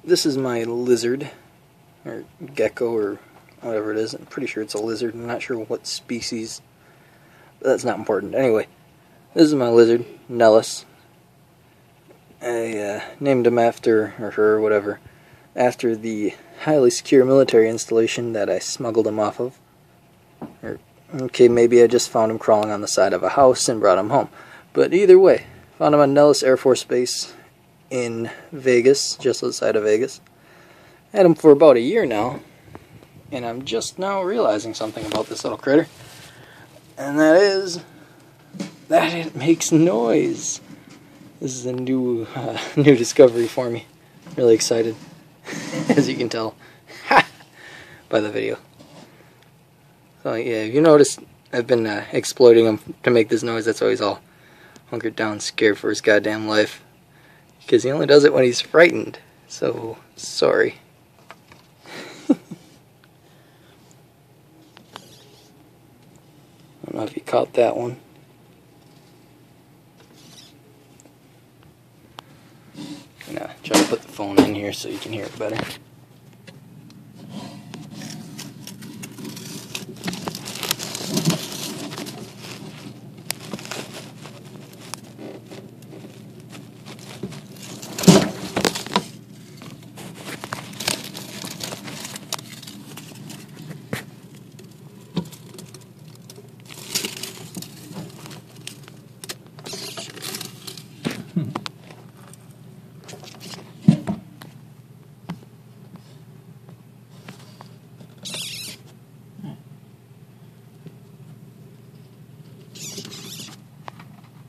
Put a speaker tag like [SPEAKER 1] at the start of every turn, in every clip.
[SPEAKER 1] This is my lizard, or gecko, or whatever it is. I'm pretty sure it's a lizard. I'm not sure what species, but that's not important. Anyway, this is my lizard, Nellis. I named him after, or her, whatever, after the highly secure military installation that I smuggled him off of. Or, okay, maybe I just found him crawling on the side of a house and brought him home. But either way, found him on Nellis Air Force Base in Vegas, just outside of Vegas. Had him for about a year now, and I'm just now realizing something about this little critter. And that is that it makes noise. This is a new discovery for me. Really excited, as you can tell by the video. So yeah, if you notice, I've been exploiting him to make this noise. That's why he's all hunkered down, scared for his goddamn life. Because he only does it when he's frightened. So, sorry. I don't know if you caught that one. I'm gonna try to put the phone in here so you can hear it better.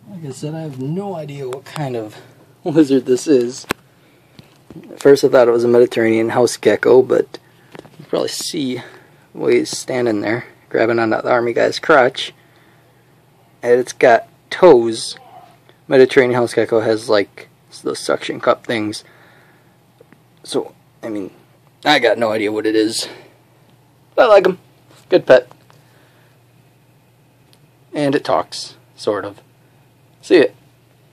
[SPEAKER 1] Like I said, I have no idea what kind of lizard this is. At first I thought it was a Mediterranean house gecko, but you can probably see the way he's standing there, grabbing on that army guy's crotch. And it's got toes. Mediterranean house gecko has like those suction cup things. So, I mean, I got no idea what it is. But I like him. Good pet. And it talks, sort of. See ya.